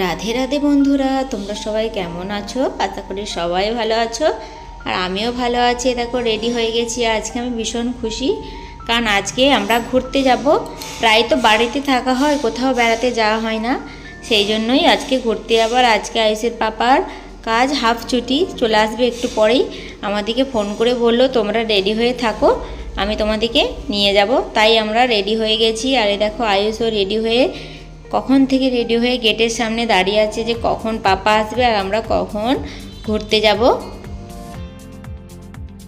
রাধে রাধে বন্ধুরা, তোমরা সবাই কেমন আছো? আশা করি সবাই ভালো আছো আর আমিও ভালো আছি। দেখো রেডি হয়ে গেছি। আজকে আমি ভীষণ খুশি, কারণ আজকে আমরা ঘুরতে যাব। প্রায় তো বাড়িতে থাকা হয়, কোথাও বেড়াতে যাওয়া হয় না, সেই জন্যই আজকে ঘুরতে যাবার। আজকে আয়ুষের পাপার কাজ হাফ ছুটি, চলে আসবে একটু পরেই। আমাদেরকে ফোন করে বললো তোমরা রেডি হয়ে থাকো, আমি তোমাদেরকে নিয়ে যাব। তাই আমরা রেডি হয়ে গেছি। আর এই দেখো আয়ুষও রেডি হয়ে কখন থেকে রেডি হয়ে গেটের সামনে দাঁড়িয়ে আছে যে কখন পাপা আসবে আর আমরা কখন ঘুরতে যাব।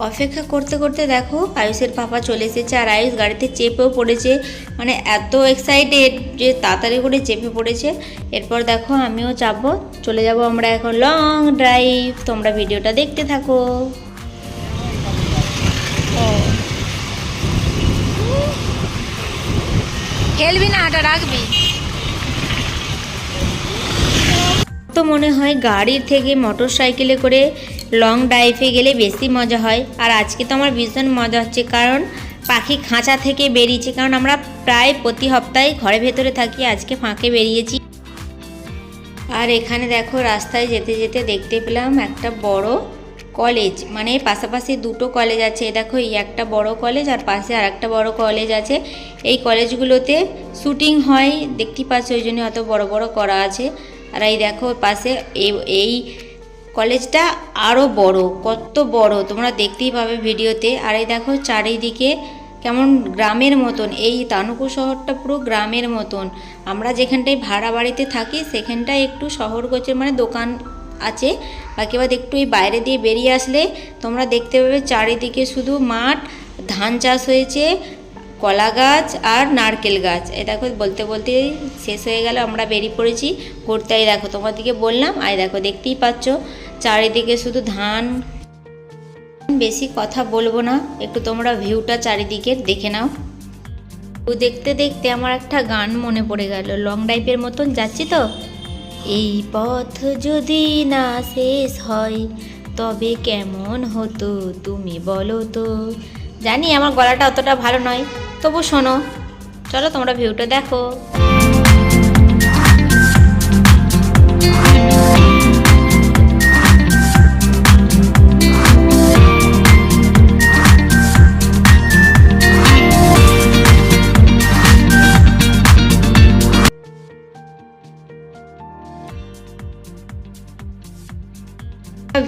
অপেক্ষা করতে করতে দেখো আয়ুষের পাপা চলে এসেছে আর আয়ুষ গাড়িতে চেপেও পড়েছে, মানে এত এক্সাইটেড যে তাড়াতাড়ি করে চেপে পড়েছে। এরপর দেখো আমিও চাপবো, চলে যাব আমরা এখন লং ড্রাইভ। তোমরা ভিডিওটা দেখতে থাকো। খেলবি না, এটা রাখবি তো। মনে হয় গাড়ির থেকে মোটর সাইকেলে করে লং ড্রাইভে গেলে বেশি মজা হয়। আর আজকে তো আমার ভীষণ মজা হচ্ছে, কারণ পাখি খাঁচা থেকে বেরিয়েছে। কারণ আমরা প্রায় প্রতি সপ্তাহে ঘরের ভেতরে থাকি, আজকে ফাঁকে বেরিয়েছি। আর এখানে দেখো রাস্তায় যেতে যেতে দেখতে পেলাম একটা বড় কলেজ, মানে পাশাপাশি দুটো কলেজ আছে। দেখো এই একটা বড় কলেজ আর পাশে আর একটা বড় কলেজ আছে। এই কলেজগুলোতে শুটিং হয়, দেখতে পাচ্ছ, ওই জন্য অত বড় বড় করা আছে। আর এই দেখো পাশে এই কলেজটা আরও বড়, কত বড় তোমরা দেখতেই পাবে ভিডিওতে। আর এই দেখো চারিদিকে কেমন গ্রামের মতন, এই তানুপুর শহরটা পুরো গ্রামের মতন। আমরা যেখানটায় ভাড়া বাড়িতে থাকি সেখানটায় একটু শহর গোছের, মানে দোকান আছে। বাকি বাদ একটু এই বাইরে দিয়ে বেরিয়ে আসলে তোমরা দেখতে পাবে চারিদিকে শুধু মাঠ, ধান চাষ হয়েছে, কলা গাছ আর নারকেল গাছ। এই দেখো বলতে বলতে শেষ হয়ে গেল, আমরা বেরিয়ে পড়েছি ঘুরতে। এই দেখো তোমাদেরকে বললাম, আর দেখো দেখতেই পাচ্ছ চারিদিকে শুধু ধান। বেশি কথা বলবো না, একটু তোমরা ভিউটা চারিদিকে দেখে নাও। দেখতে দেখতে আমার একটা গান মনে পড়ে গেল, লং ড্রাইভের মতন যাচ্ছি তো। এই পথ যদি না শেষ হয় তবে কেমন হতো তুমি বলো তো। জানি আমার গলাটা অতটা ভালো নয়, তবু শোনো, চলো তোমরা ভিউটা দেখো।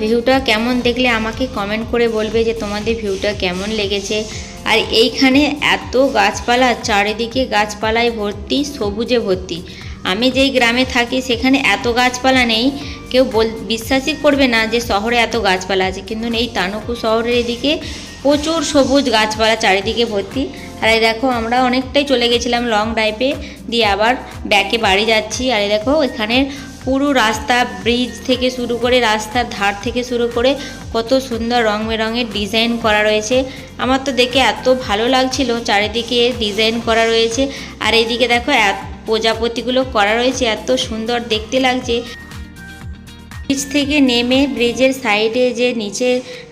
ভিউটা কেমন দেখলে আমাকে কমেন্ট করে বলবে যে তোমাদের ভিউটা কেমন লেগেছে। আর এইখানে এত গাছপালা, চারিদিকে গাছপালায় ভর্তি, সবুজে ভর্তি। আমি যেই গ্রামে থাকি সেখানে এত গাছপালা নেই, কেউ বিশ্বাসই করবে না যে শহরে এত গাছপালা আছে। কিন্তু এই তানুপুর শহরের এদিকে প্রচুর সবুজ গাছপালা চারিদিকে ভর্তি। আর এই দেখো আমরা অনেকটাই চলে গেছিলাম লং ড্রাইভে, দিয়ে আবার ব্যাকে বাড়ি যাচ্ছি। আর এই দেখো এখানের পুরো রাস্তা, ব্রিজ থেকে শুরু করে রাস্তার ধার থেকে শুরু করে কত সুন্দর রং বেরঙের ডিজাইন করা রয়েছে। আমার তো দেখে এত ভালো লাগছিল, চারিদিকে ডিজাইন করা রয়েছে। আর এইদিকে দেখো প্রজাপতিগুলো করা রয়েছে, এত সুন্দর দেখতে লাগছে। ব্রিজ থেকে নেমে ব্রিজের সাইডে যে নিচে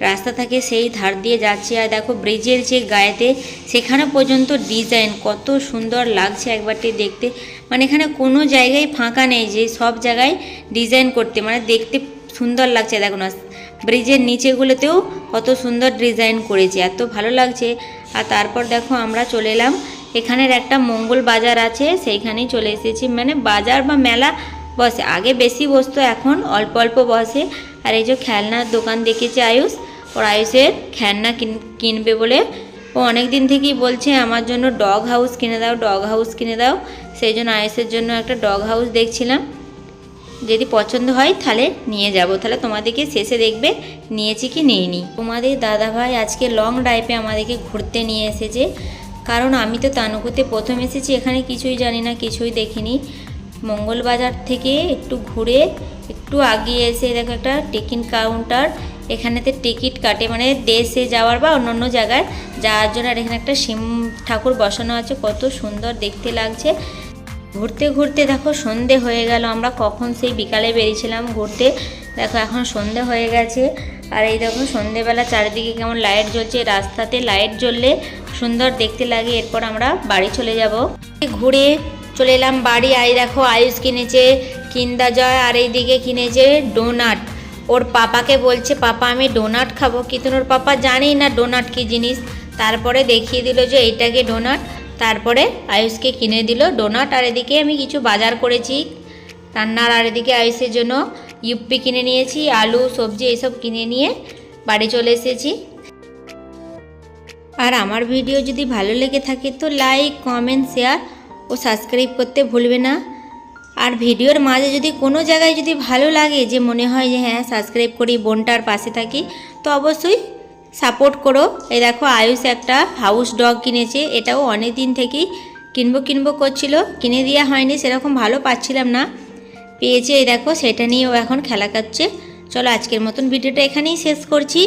রাস্তা থাকে সেই ধার দিয়ে যাচ্ছে। আর দেখো ব্রিজের যে গায়েতে সেখানে পর্যন্ত ডিজাইন কত সুন্দর লাগছে একবারটি দেখতে। মানে এখানে কোনো জায়গায় ফাঁকা নেই যে সব জায়গায় ডিজাইন করতে, মানে দেখতে সুন্দর লাগছে। দেখো না ব্রিজের নিচেগুলোতেও কত সুন্দর ডিজাইন করেছে, এত ভালো লাগছে। আর তারপর দেখো আমরা চলে এলাম, এখানের একটা মঙ্গল বাজার আছে, সেইখানেই চলে এসেছি। মানে বাজার বা মেলা বসে, আগে বেশি বসতো, এখন অল্প অল্প বসে। আর এই যে খেলনার দোকান দেখেছে আয়ুষ, ওর আয়ুষের খেলনা কিনবে বলে ও অনেক দিন থেকেই বলছে আমার জন্য ডগ হাউস কিনে দাও, ডগ হাউস কিনে দাও। সেই জন্য আয়ুষের জন্য একটা ডগ হাউস দেখছিলাম, যদি পছন্দ হয় তাহলে নিয়ে যাব। তাহলে তোমাদেরকে শেষে দেখবে নিয়েছি কি নিইনি। তোমাদের দাদাভাই আজকে লং ড্রাইভে আমাদেরকে ঘুরতে নিয়ে এসেছে, কারণ আমি তো তানুকুতে প্রথম এসেছি, এখানে কিছুই জানি না, কিছুই দেখিনি। মঙ্গলবাজার থেকে একটু ঘুরে একটু আগিয়ে এসে দেখো একটা টিকিট কাউন্টার, এখানেতে টিকিট কাটে, মানে দেশে যাওয়ার বা অন্য জায়গায় যাওয়ার জন্য। আর এখানে একটা শিব ঠাকুর বসানো আছে, কত সুন্দর দেখতে লাগছে। ঘুরতে ঘুরতে দেখো সন্ধে হয়ে গেল, আমরা কখন সেই বিকালে বেরিয়েছিলাম ঘুরতে, দেখো এখন সন্ধে হয়ে গেছে। আর এই দেখো সন্ধেবেলা চারিদিকে কেমন লাইট জ্বলছে, রাস্তাতে লাইট জ্বললে সুন্দর দেখতে লাগে। এরপর আমরা বাড়ি চলে যাব। ঘুরে চলে এলাম বাড়ি। আর দেখো আয়ুষ কিনেছে কিন্ডার জয়, আর এইদিকে কিনেছে ডোনাট। ওর পাপাকে বলছে পাপা আমি ডোনাট খাবো, কিন্তু ওর পাপা জানেই না ডোনাট কী জিনিস। তারপরে দেখিয়ে দিল যে এইটাকে ডোনাট। তারপরে আয়ুষকে কিনে দিল ডোনাট। আর এদিকে আমি কিছু বাজার করেছি রান্নার, আর এদিকে আয়ুষের জন্য ইউপি কিনে নিয়েছি, আলু সবজি এইসব কিনে নিয়ে বাড়ি চলে এসেছি। আর আমার ভিডিও যদি ভালো লেগে থাকে তো লাইক, কমেন্ট, শেয়ার ও সাবস্ক্রাইব করতে ভুলবে না। আর ভিডিওর মাঝে যদি কোনো জায়গায় যদি ভালো লাগে, যে মনে হয় যে হ্যাঁ সাবস্ক্রাইব করি, বোনটার পাশে থাকি, তো অবশ্যই সাপোর্ট করো। এই দেখো আয়ুষ একটা হাউস ডগ কিনেছে, এটাও অনেক দিন থেকেই কিনবো করছিল, কিনে দেওয়া হয়নি, সেরকম ভালো পাচ্ছিলাম না, পেয়েছে। এই দেখো সেটা নিয়ে ও এখন খেলা করছে। চলো আজকের মতন ভিডিওটা এখানেই শেষ করছি।